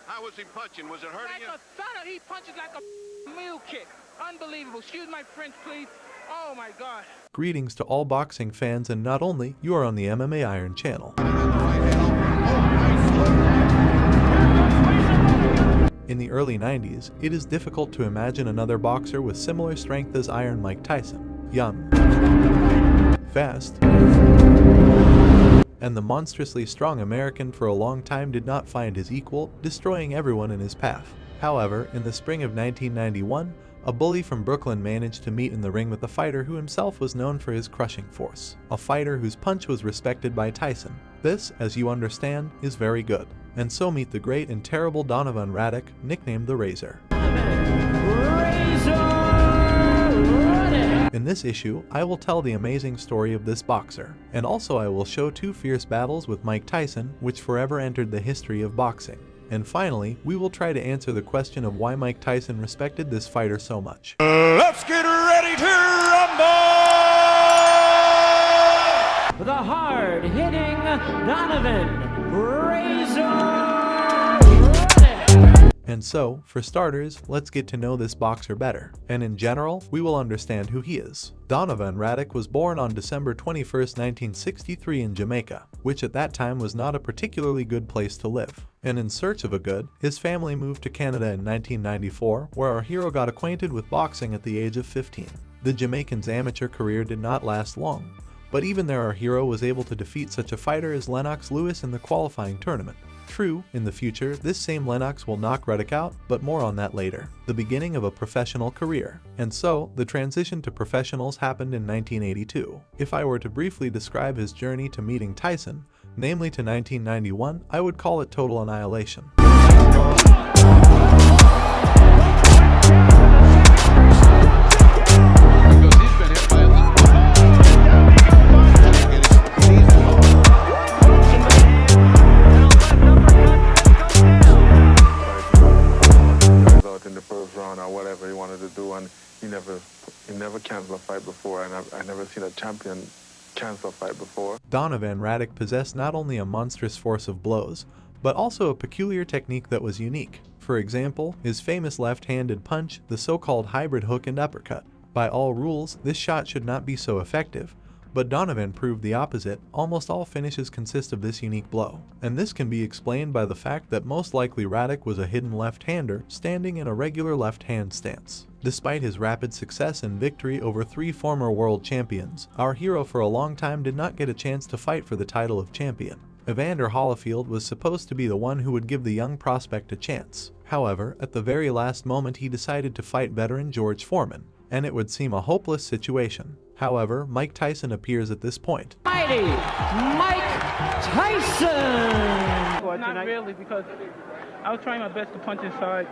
How was he punching? Was it hurting you? He punches like a mule kick. Unbelievable. Excuse my French, please. Oh my God. Greetings to all boxing fans, and not only, you are on the MMA Iron channel. In the early 90s, it is difficult to imagine another boxer with similar strength as Iron Mike Tyson. Young, fast, and the monstrously strong American for a long time did not find his equal, destroying everyone in his path. However, in the spring of 1991, a bully from Brooklyn managed to meet in the ring with a fighter who himself was known for his crushing force. A fighter whose punch was respected by Tyson. This, as you understand, is very good. And so meet the great and terrible Donovan Radek, nicknamed the Razor. In this issue, I will tell the amazing story of this boxer, and also I will show two fierce battles with Mike Tyson, which forever entered the history of boxing. And finally, we will try to answer the question of why Mike Tyson respected this fighter so much. Let's get ready to rumble! The hard-hitting Donovan Razor. And so, for starters, let's get to know this boxer better, and in general, we will understand who he is. Donovan Radek was born on December 21, 1963 in Jamaica, which at that time was not a particularly good place to live. And in search of a good, his family moved to Canada in 1994, where our hero got acquainted with boxing at the age of 15. The Jamaican's amateur career did not last long, but even there our hero was able to defeat such a fighter as Lennox Lewis in the qualifying tournament. True, in the future, this same Lennox will knock Radek out, but more on that later. The beginning of a professional career. And so, the transition to professionals happened in 1982. If I were to briefly describe his journey to meeting Tyson, namely to 1991, I would call it total annihilation. He never canceled a fight before, and I never seen a champion cancel a fight before. Donovan Radek possessed not only a monstrous force of blows, but also a peculiar technique that was unique. For example, his famous left-handed punch, the so-called hybrid hook and uppercut. By all rules, this shot should not be so effective, but Donovan proved the opposite. Almost all finishes consist of this unique blow. And this can be explained by the fact that most likely Radek was a hidden left-hander standing in a regular left-hand stance. Despite his rapid success and victory over 3 former world champions, our hero for a long time did not get a chance to fight for the title of champion. Evander Holyfield was supposed to be the one who would give the young prospect a chance. However, at the very last moment he decided to fight veteran George Foreman, and it would seem a hopeless situation. However, Mike Tyson appears at this point. Mighty Mike Tyson! Not really, because I was trying my best to punch inside,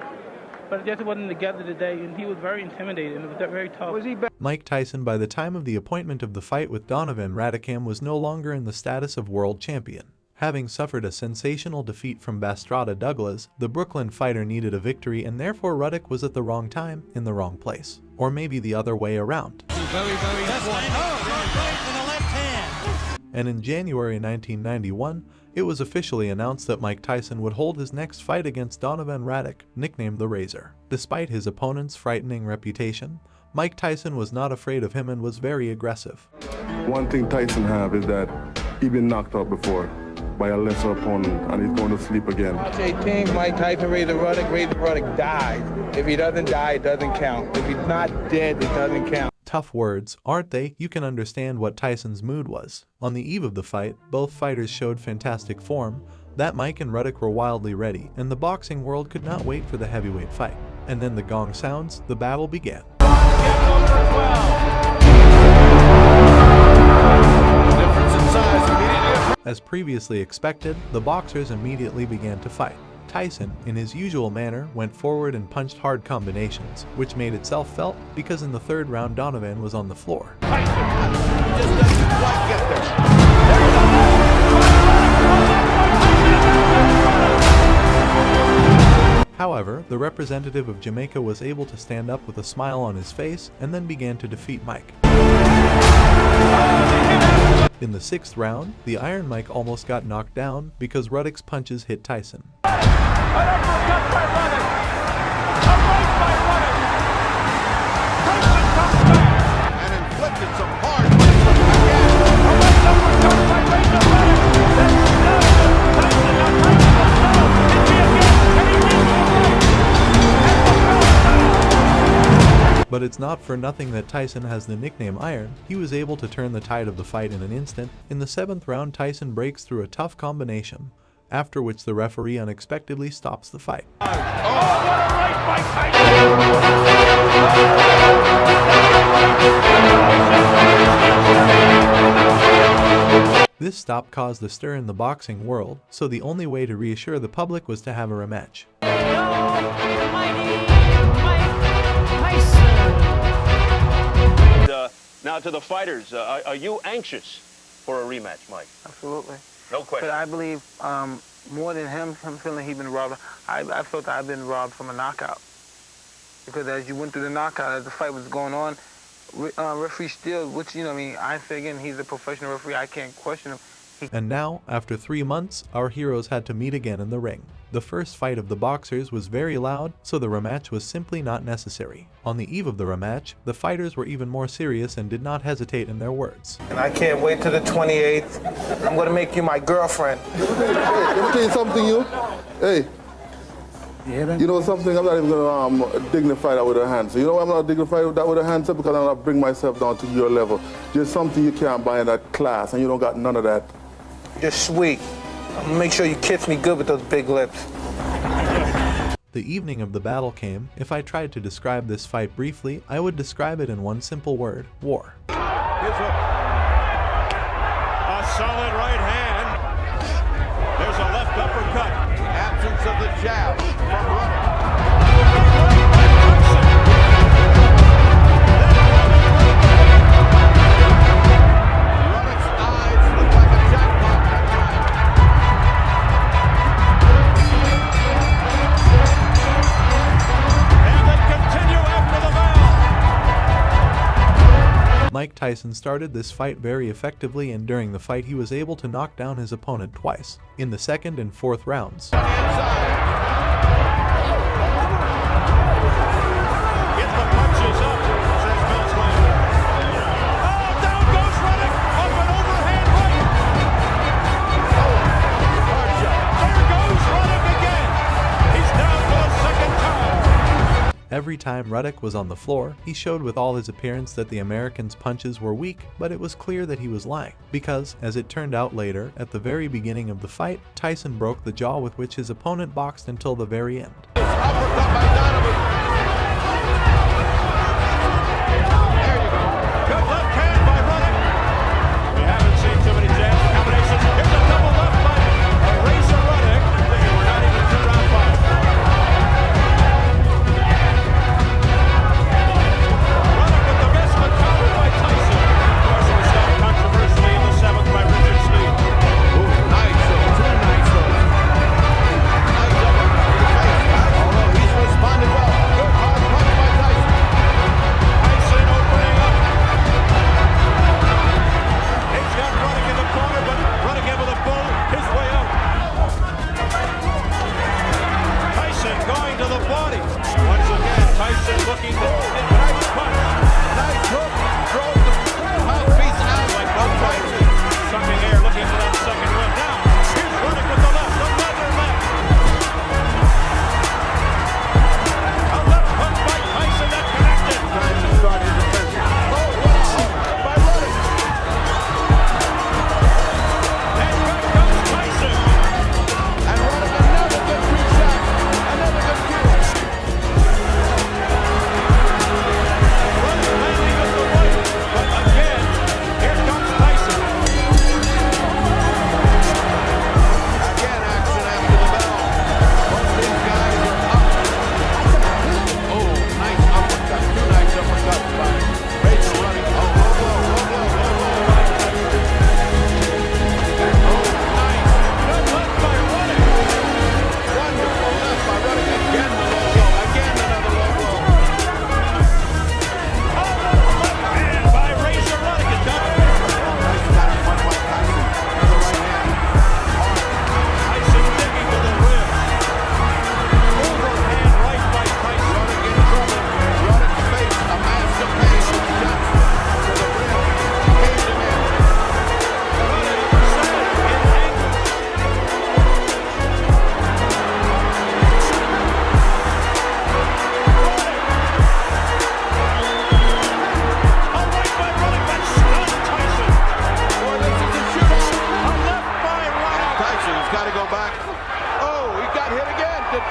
but it just wasn't together today, and he was very intimidating, and it was very tough. Mike Tyson, by the time of the appointment of the fight with Donovan Radek, was no longer in the status of world champion. Having suffered a sensational defeat from Bastrada Douglas, the Brooklyn fighter needed a victory, and therefore Radek was at the wrong time, in the wrong place. Or maybe the other way around. Very important. For the left hand. And in January 1991, it was officially announced that Mike Tyson would hold his next fight against Donovan Radek, nicknamed the Razor. Despite his opponent's frightening reputation, Mike Tyson was not afraid of him and was very aggressive. One thing Tyson have is that he been knocked out before by a lesser opponent, and he's going to sleep again. March 18th, Mike Tyson, Razor Radek dies. If he doesn't die, it doesn't count. If he's not dead, it doesn't count. Tough words, aren't they? You can understand what Tyson's mood was. On the eve of the fight, both fighters showed fantastic form, that Mike and Radek were wildly ready, and the boxing world could not wait for the heavyweight fight. And then the gong sounds, the battle began. As previously expected, the boxers immediately began to fight. Tyson, in his usual manner, went forward and punched hard combinations, which made itself felt because in the third round Donovan was on the floor. However, the representative of Jamaica was able to stand up with a smile on his face and then began to defeat Mike. In the 6th round, the Iron Mike almost got knocked down because Radek's punches hit Tyson. But it's not for nothing that Tyson has the nickname Iron. He was able to turn the tide of the fight in an instant. In the 7th round, Tyson breaks through a tough combination, after which the referee unexpectedly stops the fight. Oh, what a right by Tyson! This stop caused a stir in the boxing world, so the only way to reassure the public was to have a rematch. Now to the fighters, are you anxious for a rematch, Mike? Absolutely. No question. But I believe more than him feeling he's been robbed, I felt I've been robbed from a knockout. Because as you went through the knockout, as the fight was going on, referee Steele, which, you know, I mean, I say again, he's a professional referee, I can't question him. And now, after 3 months, our heroes had to meet again in the ring. The first fight of the boxers was very loud, so the rematch was simply not necessary. On the eve of the rematch, the fighters were even more serious and did not hesitate in their words. And I can't wait till the 28th. I'm gonna make you my girlfriend. Hey, let me tell you something, you. Hey. You know something, I'm not even gonna dignify that with a hand. So you know why I'm not dignified with that with a hand? Because I'm gonna bring myself down to your level. There's something you can't buy in that class, and you don't got none of that. You're sweet. I'm gonna make sure you kiss me good with those big lips. The evening of the battle came. If I tried to describe this fight briefly, I would describe it in one simple word: war. A solid right hand. There's a left uppercut. Absence of the jab from Ruddock. Ruddock's eyes look like a jackpot that time. And they continue after the bell. Mike Tyson started this fight very effectively, and during the fight he was able to knock down his opponent twice, in the 2nd and 4th rounds. Every time Ruddock was on the floor, he showed with all his appearance that the American's punches were weak, but it was clear that he was lying, because, as it turned out later, at the very beginning of the fight, Tyson broke the jaw with which his opponent boxed until the very end.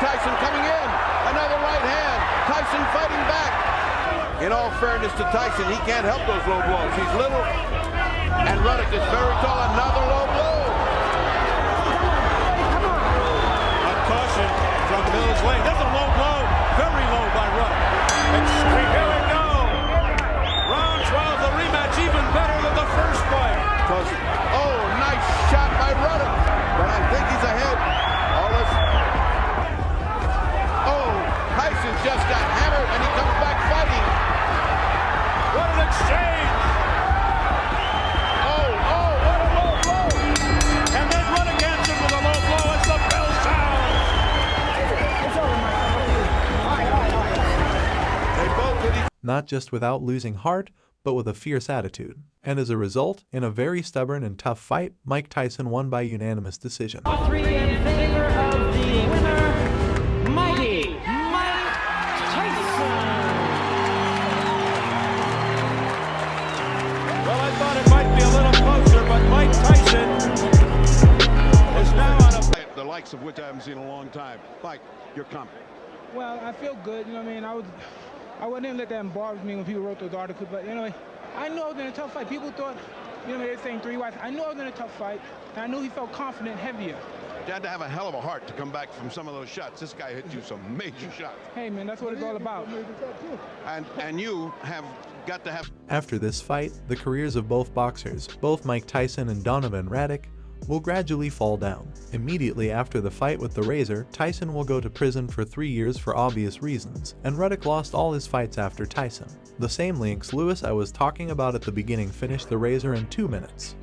Tyson coming in. Another right hand. Tyson fighting back. In all fairness to Tyson, he can't help those low blows. He's little, and Ruddock is very tall. Another low blow. A caution from Mills Lane. That's a low blow. Very low by Ruddock. Extreme. Here we go. Round 12, the rematch, even better than the first fight. Oh, nice shot by Ruddock. But I think he's ahead. Oh, Tyson just got hammered, and he comes back fighting. What an exchange. Oh, what a low blow. And then Ruddock answered with a low blow as the bell sounds. They both hit each not just without losing heart, but with a fierce attitude. And as a result, in a very stubborn and tough fight, Mike Tyson won by unanimous decision. 3 in favor of the winner, Mighty Mike Tyson. Well, I thought it might be a little closer, but Mike Tyson is now on a... the likes of which I haven't seen in a long time. Mike, you're coming. Well, I feel good. You know what I mean? I wouldn't let that embarrass me when people wrote those articles. But anyway, I knew I was in a tough fight. People thought, you know, they're saying 3 whites. I knew I was in a tough fight, and I knew he felt confident, heavier. You had to have a hell of a heart to come back from some of those shots. This guy hit you some major shots. Hey, man, that's what it's all about. And you have got to have... After this fight, the careers of both boxers, both Mike Tyson and Donovan Ruddock, will gradually fall down. Immediately after the fight with the Razor, Tyson will go to prison for 3 years for obvious reasons, and Ruddock lost all his fights after Tyson. The same Lennox Lewis I was talking about at the beginning finished the Razor in 2 minutes.